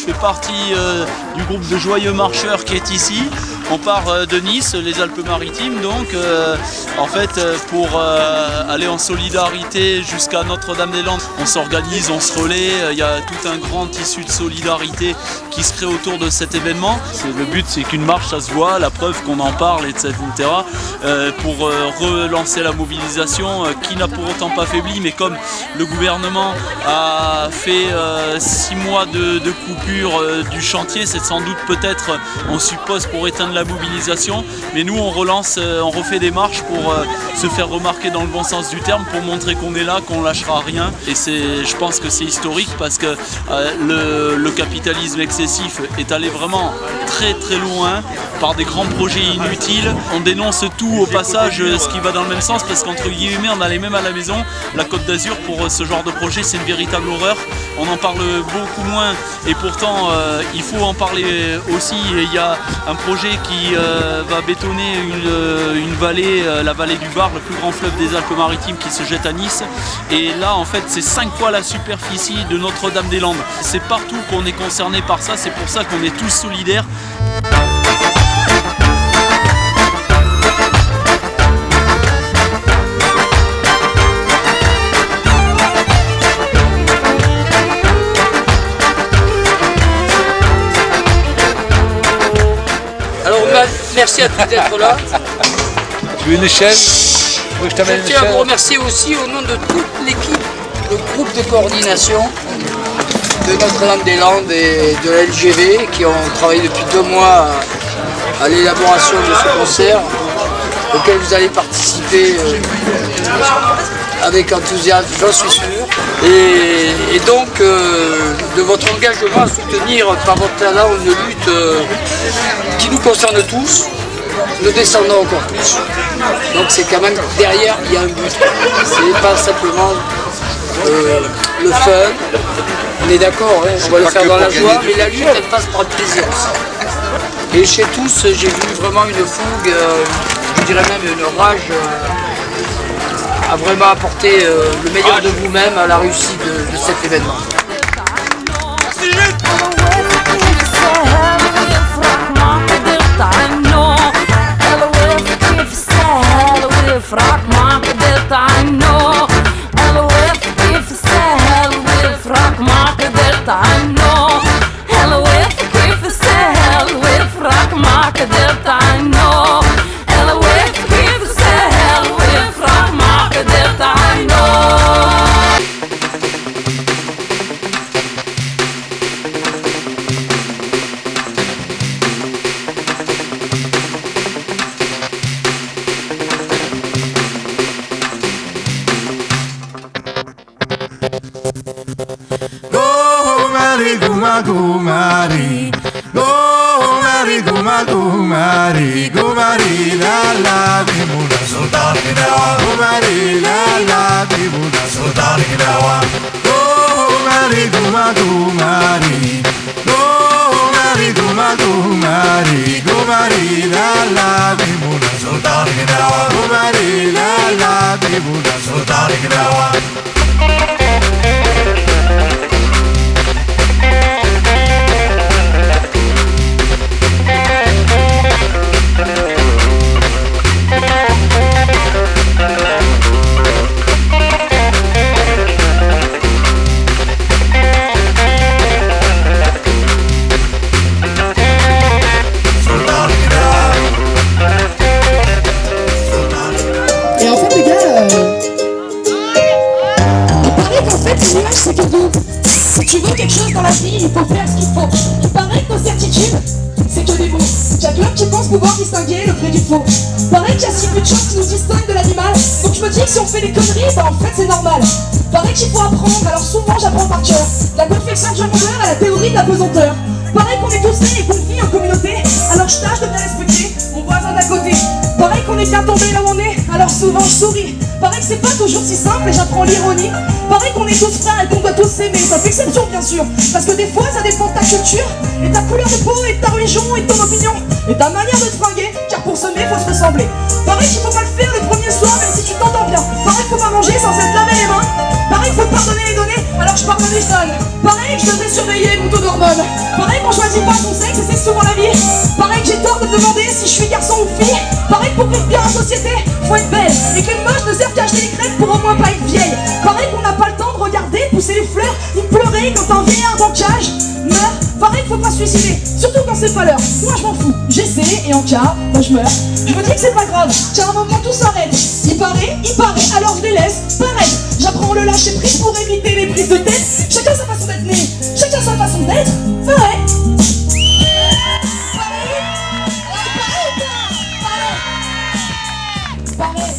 fais partie du groupe de joyeux marcheurs qui est ici. On part de Nice, les Alpes-Maritimes, donc en fait pour aller en solidarité jusqu'à Notre-Dame-des-Landes. On s'organise, on se relaie, il y a tout un grand tissu de solidarité qui se crée autour de cet événement. Le but c'est qu'une marche ça se voit, la preuve qu'on en parle, etc. Pour relancer la mobilisation qui n'a pour autant pas faibli, mais comme le gouvernement a fait 6 mois de coupure du chantier, c'est sans doute peut-être, on suppose, pour éteindre la mobilisation, mais nous on relance, on refait des marches pour se faire remarquer dans le bon sens du terme, pour montrer qu'on est là, qu'on lâchera rien. Et je pense que c'est historique parce que le capitalisme excessif est allé vraiment très très loin par des grands projets inutiles. On dénonce tout au passage, ce qui va dans le même sens, parce qu'entre guillemets on a les mêmes à la maison. La Côte d'Azur pour ce genre de projet c'est une véritable horreur. On en parle beaucoup moins et pourtant il faut en parler aussi. Il y a un projet qui va bétonner une vallée, la vallée du Bar, le plus grand fleuve des Alpes-Maritimes qui se jette à Nice. Et là en fait c'est 5 fois la superficie de Notre-Dame-des-Landes. C'est partout qu'on est concerné par ça, c'est pour ça qu'on est tous solidaires. Merci à tous d'être là. Tu veux une échelle? Je tiens à vous remercier aussi au nom de toute l'équipe, le groupe de coordination de Notre-Dame-des-Landes et de la LGV qui ont travaillé depuis 2 mois à l'élaboration de ce concert auquel vous allez participer avec enthousiasme, j'en suis sûr. Et donc de votre engagement à soutenir par votre talent une lutte qui nous concerne tous, nos descendants encore plus. Donc c'est quand même derrière il y a un but. C'est pas simplement le fun. On est d'accord, hein, on va le faire dans la joie, mais la lutte elle passe par le plaisir aussi. Et chez tous j'ai vu vraiment une fougue, je dirais même une rage à vraiment apporter le meilleur de vous-même à la réussite de cet événement. Gumari, Gumari, Gumari, Gumari, la la, dimuna sultan kinawa. Gumari, la la, dimuna sultan kinawa. Gumari, Gumari, Gumari, Gumari, Gumari, la la, dimuna sultan kinawa. Gumari, la la, dimuna sultan kinawa. Et en fait les gars, il paraît qu'en fait l'image c'est cadeau. Si tu veux quelque chose dans la vie, il faut faire ce qu'il faut. Il paraît que nos certitudes, c'est que des mots. Qu'il y a que l'homme qui pense pouvoir distinguer le vrai du faux. Pareil qu'il y a si peu de choses qui nous distinguent de l'animal. Donc je me dis que si on fait des conneries, bah en fait c'est normal. Pareil qu'il faut apprendre, alors souvent j'apprends par cœur. La confection de rondeur à la théorie de la pesanteur. Pareil qu'on est tous nés et qu'on vit en communauté, alors je tâche de bien respecter mon voisin d'à côté. Pareil qu'on est bien tombé là où on est, alors souvent je souris. Pareil que c'est pas toujours si simple et j'apprends l'ironie. Pareil qu'on est tous frères et qu'on doit tous s'aimer, sauf exception bien sûr. Parce que des fois ça dépend de ta culture, et ta couleur de peau, et de ta religion, et de ton opinion, et ta manière de te fringuer, car pour s'aimer faut se ressembler. Pareil qu'il faut pas le faire le premier soir même si tu t'entends bien. Pareil qu'il faut pas manger sans s'être lavé les mains. Pareil qu'il faut pardonner et donner, alors je parle Afghanistan. Pareil que je devrais surveiller mon taux d'hormones. Pareil qu'on choisit pas son sexe et c'est souvent la vie. Pareil que j'ai tort de me demander si je suis garçon ou fille. Pareil que pour vivre bien en société, faut être belle. Et que les moches ne servent qu'à acheter les crêpes pour au moins pas être vieille. Pareil qu'on n'a pas le temps de regarder pousser les fleurs ou pleurer quand un vieillard dans le cage meurt. Pareil qu'il faut pas se suicider, surtout quand c'est pas l'heure. Moi je m'en fous, j'essaie et en cas, bah je meurs. Je me dis que c'est pas grave, qu'à un moment tout s'arrête. Il paraît, alors je les laisse paraître. J'apprends le lâcher prise pour éviter les prises de tête. Chacun sa façon d'être né, chacun sa façon d'être. Pareil. Pareil.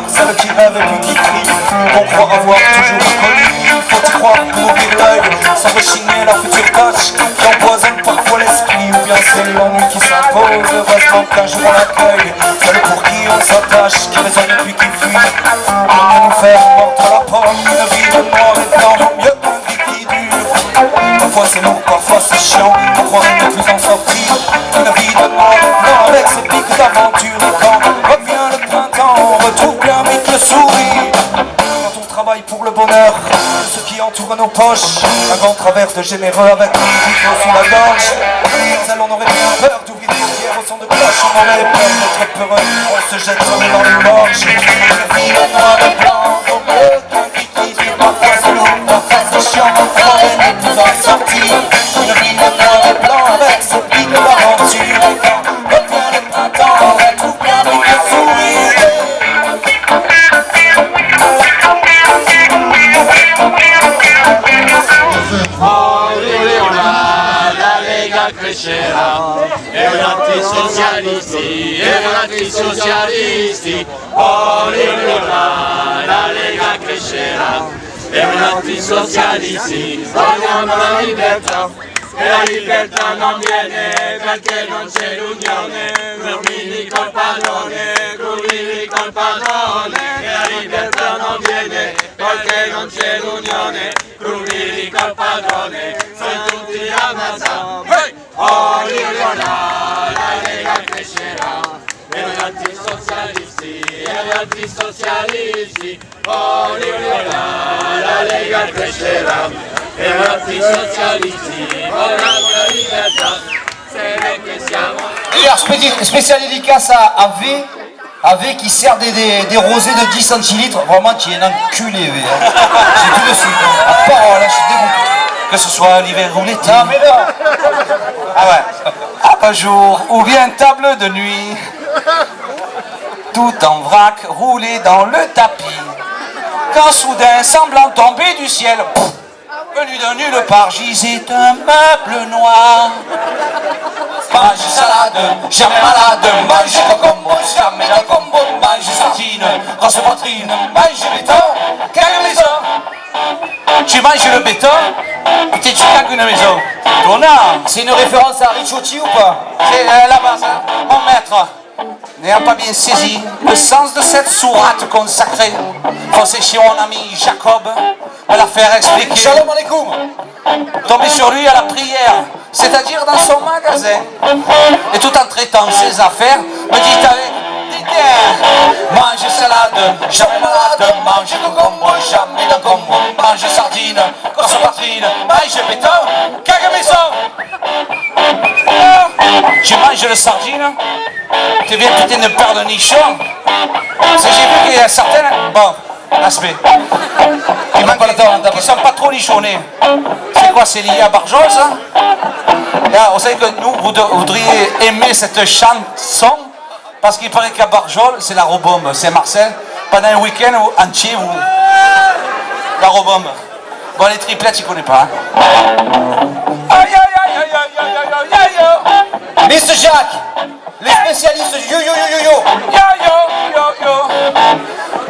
Celle qui rêve et puis qui crie, qu'on croit avoir toujours connu. Il faut y croire pour ouvrir l'œil, sans rechigner la future tâche qui empoisonne parfois l'esprit. Ou bien c'est l'ennui qui s'impose, heureusement qu'un jour on l'accueille. Celle pour qui on s'attache, qui résonne et puis qui fuit. On vient nous faire mordre la pomme, une vie de noir et blanc, mieux qu'une vie qui dure. Parfois c'est lourd, parfois c'est chiant, on croirait ne plus en sortir. Une vie de noir et blanc avec ses pics d'aventure. Et quand revient le printemps, on retrouve bien vite le sourire. Quand on travaille pour le bonheur, ce qui entoure nos poches, un vent travers de généreux avec un couteau sous la gorge. Celle on aurait bien peur d'ouvrir les pierres au son de cloche, on aurait peur d'être peureux, on se jette sur dans les gorges. Une vie de noir et blanc, au bleu qu'un qui dure, parfois c'est lourd, parfois c'est chiant, on croirait ne plus en sortir. Une vie de noir et blanc avec ses pics d'aventure. Et quand revient le printemps, on retrouve bien vite le sourire. La Lega crescerà, e un'altri socialisti, e un'altri socialisti. Oh, la Lega crescerà, e un'altri socialisti. Vogliamo la libertà, e la libertà non viene perché non c'è l'unione. Grumini col padrone, grumini col padrone, e la libertà non viene perché non c'è l'unione. Grumini col padrone, sono tutti ammazzati. Hey! Oh, la Lega crescerà, e noi altri socialisti, e noi altri socialisti. Oh, la Lega crescerà, e noi altri socialisti. Oh, la libertà, c'est vrai que siamo. D'ailleurs, spéciale dédicace à V qui sert des rosés de 10 centilitres, vraiment qui est un enculé V. Hein. C'est tout de suite. À part là, je suis dégoûté. Que ce soit l'hiver ou l'été. Non mais non. Ah ouais. À jour ou bien table de nuit. Tout en vrac, roulé dans le tapis. Quand soudain, semblant tomber du ciel, pff, venu de nulle part, gisait un meuble noir. Mange salade, jamais malade, mange concombre, jamais la combo, mange sardine, grosse poitrine, mange béton, cague maison. Tu manges le béton, et tu cagues une maison. Connard. C'est une référence à Ricciotti ou pas? C'est la base, hein. Mon maître, n'ayant pas bien saisi le sens de cette sourate consacrée, foncé chez mon ami Jacob, me la faire expliquer. Shalom alaikum. Tombé sur lui à la prière, c'est-à-dire dans son magasin, et tout en traitant ses affaires, me dit avec mange salade, jamais malade, mange concombre, jamais de concombre, mange sardine, grosse poitrine, mange béton, cague maison. Tu manges le sardine, tu viens putain de paire de nichons. J'ai vu qu'il y a certaines, bon, aspect, qui sont pas trop nichonnés. C'est quoi, c'est lié à Barjol ça? Là, vous savez que nous, vous voudriez aimer cette chanson, parce qu'il paraît qu'à Barjol, c'est la robombe, c'est Marcel. Pendant un week-end entier, vous... La robombe. Bon, les triplettes, il connaît pas. Hein. Aïe, aïe, aïe, aïe, aïe, aïe, aïe, aïe, aïe. Mr. Jacques, les spécialistes yo yo yo yo yo. Yo yo yo yo.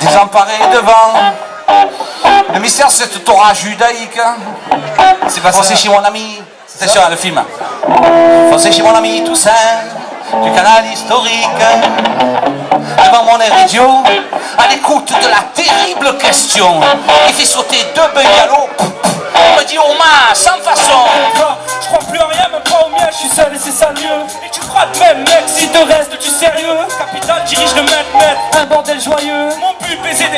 Désemparé devant le mystère de cette Torah judaïque. C'est passé chez mon ami. C'est sur le film. Foncé chez mon ami Toussaint, du canal historique. Devant mon air idiot, à l'écoute de la terrible question qui fait sauter deux bungalows. On me dit oh ma, sans façon. Je crois plus en rien, même pas au mien, je suis seul et c'est ça mieux. Et tu crois de même mec, si te reste du sérieux. Capital dirige le mètre, un bordel joyeux. Mon but baiser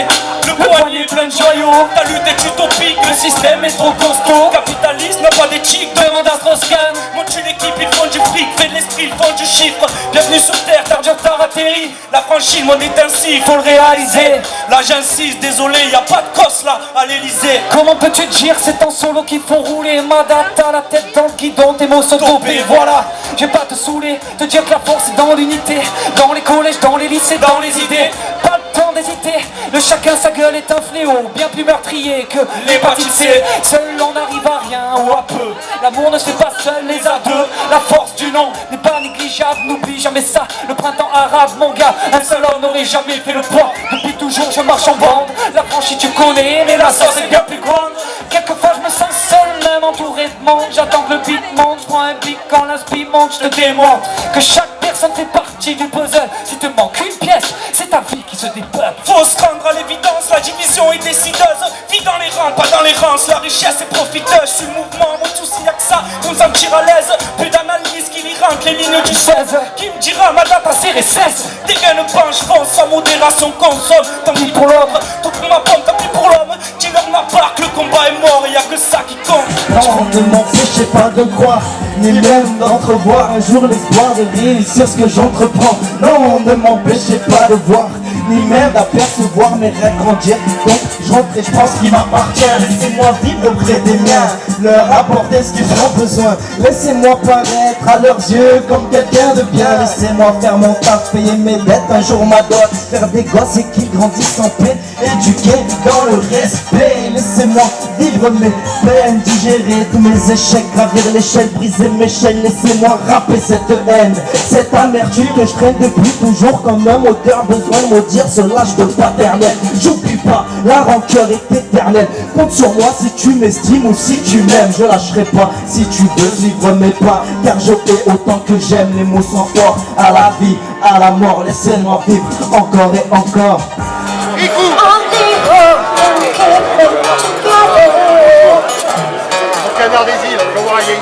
le poignet plein de joyaux. Ta lutte est utopique, le système est trop costaud. Capitaliste n'a pas d'éthique, demande à Strauss-Kahn. Monte une équipe, ils font du fric, fait de l'esprit, ils font du chiffre. Bienvenue sur terre, t'as du retard atterri. La franchise, le monde est ainsi, il faut le réaliser. Là j'insiste, désolé, y a pas de cosse là à l'Elysée. Comment peux-tu dire, c'est en solo qu'il faut rouler. Ma data, la tête dans le guidon, tes mots sont dopés. Voilà, je vais pas te saouler, te dire que la force est dans l'unité. Dans les collèges, dans les lycées, dans les idées. Pas le temps d'hésiter, le chacun sa gueule est un fléau. Bien plus meurtrier que l'hépatite C. Seul on n'arrive à rien ou à peu. L'amour ne se fait pas seul, les à deux. La force du nom n'est pas négligeable, n'oublie jamais ça. Le printemps arabe, mon gars, un seul homme n'aurait jamais fait le poids. Depuis toujours je marche en bande. La franchise tu connais, mais la sauce est bien plus grande. Quelquefois je me sens seul, même entouré de monde. J'attends que le beat monte, je prends un beat quand l'inspi monte. Je te démontre que chaque personne fait partie du puzzle. Si te manque une pièce, c'est ta vie qui se dépeuple. Faut se rendre à l'évidence, la division est décideuse. Vis dans les rangs, pas dans les rangs. La richesse est profiteuse, je suis le mouvement, mon souci y'a que ça. Nous en tire à l'aise, plus d'analyse qui les rentre les lignes du 16. Qui me dira ma date à serrer 16. Dégaine penche, fonce, sans modération consomme. Tant pis pour l'autre, tout pour ma pomme, tant pis pour l'homme. Dis-leur ma part que le combat est mort et y'a que ça qui compte. Non, ne m'empêchez pas de croire, ni même d'entrevoir un jour l'espoir de réussir ce que j'entreprends. Non, ne m'empêchez pas de voir, ni même d'apercevoir mes rêves grandir. Donc je rentre et je pense qu'il m'appartient. Laissez-moi vivre auprès des miens, leur apporter ce qu'ils ont besoin. Laissez-moi paraître à leurs yeux comme quelqu'un de bien. Laissez-moi faire mon taf, payer mes dettes, un jour ma dot. Faire des gosses et qu'ils grandissent en paix, éduqués dans le respect. Laissez-moi vivre mes peines, digérer tous mes échecs, gravir l'échelle, briser mes chaînes. Laissez-moi rapper cette haine, cette amertume que je traîne depuis toujours comme un moteur. Besoin de maudire ce lâche de paternel. J'oublie pas, la rancœur est éternelle. Compte sur moi si tu m'estimes ou si tu m'aimes. Je lâcherai pas si tu veux suivre mes pas, car je fais autant que j'aime. Les mots sont forts, à la vie, à la mort. Laissez-moi vivre encore et encore. Au Canard des îles, le voyez.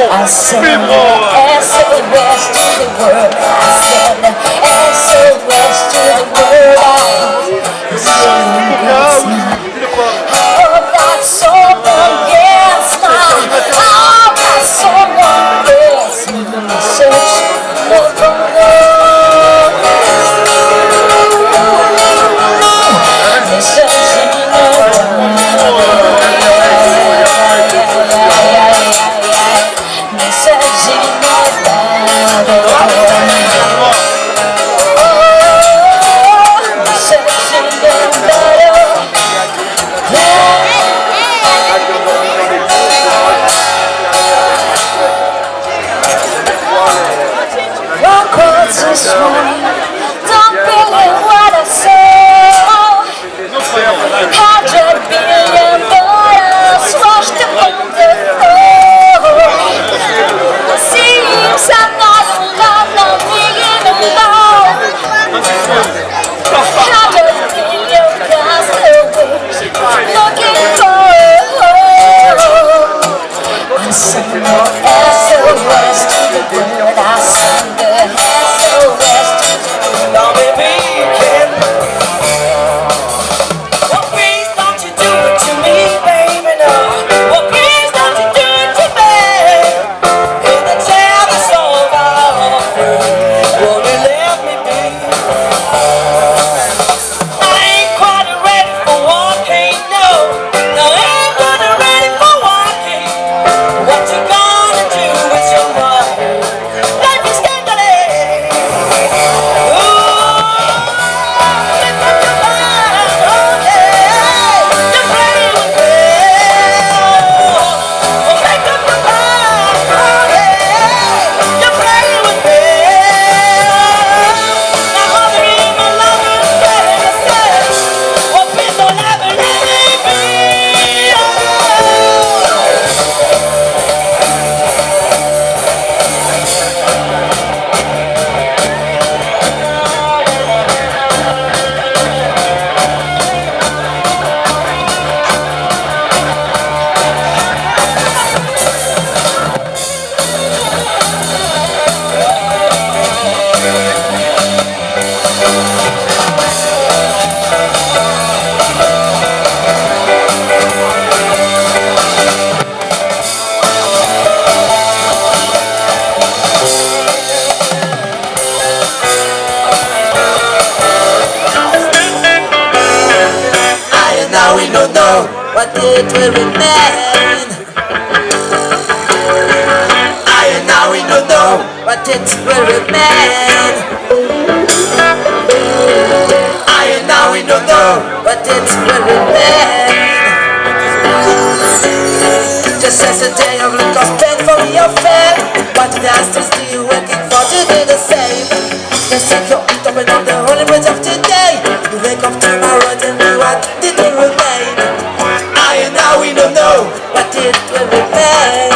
I said, SOS to the world. I said, SOS to the world. Oh, got someone, yes, now. Oh, got someone, yes. but it will remain. I and now we don't know, but it will remain. I and now we don't know, but it will remain. Just yesterday I've looked of pain for your fail, but I'm still waiting for to do the same. Just take your feet up and on the holy bridge of today. You wake up tomorrow and tell me what did will remain. I and now we don't know, but it will remain.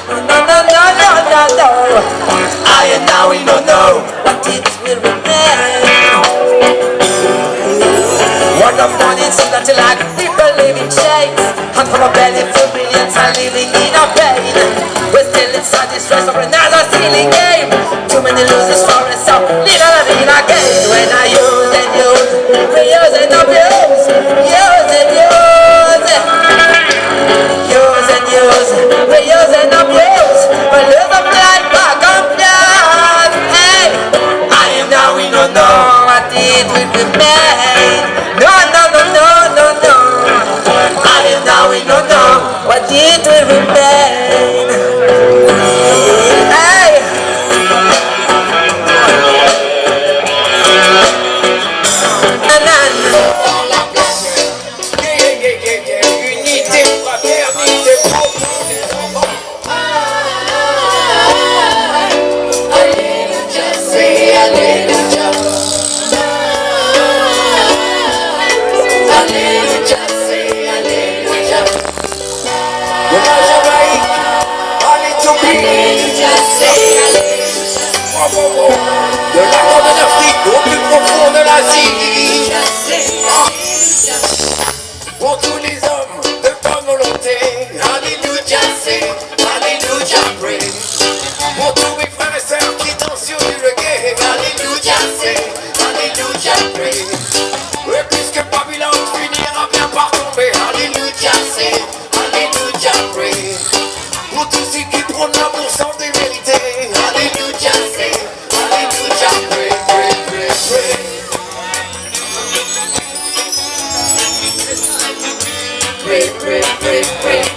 No, no, no, no, no, no. I and now we don't know, but it will remain. Word of morning seems that you like people live in chains. Hand from a belly full millions are living in a pain. We're still inside this stress of another silly game. Too many losers for us, so little and again. When I use and use, we use and abuse. Use and use. Use and use, we use and abuse. We lose of life back on blood. Hey, I am now we don't know what it will remain. No, no, no, no, no, no. I am now we don't know what it will remain. Hey. Unité, fraternité, de la Jamaïque à l'Éthiopie, de la Grande Afrique au plus profond de l'Asie. Pour tous les hommes de bonne volonté, Alléluia, c'est Alléluia, pray. Pour tous mes frères et sœurs qui dansent sur du reggae, Alléluia, c'est Alléluia, pray. Et puisque Babylone finira bien par tomber, Alléluia, c'est Alléluia, pray. Pour tous ceux qui prônent l'amour sans des vérités, Alléluia, c'est Alléluia, pray, pray, pray, pray. Pray, pray, pray, pray.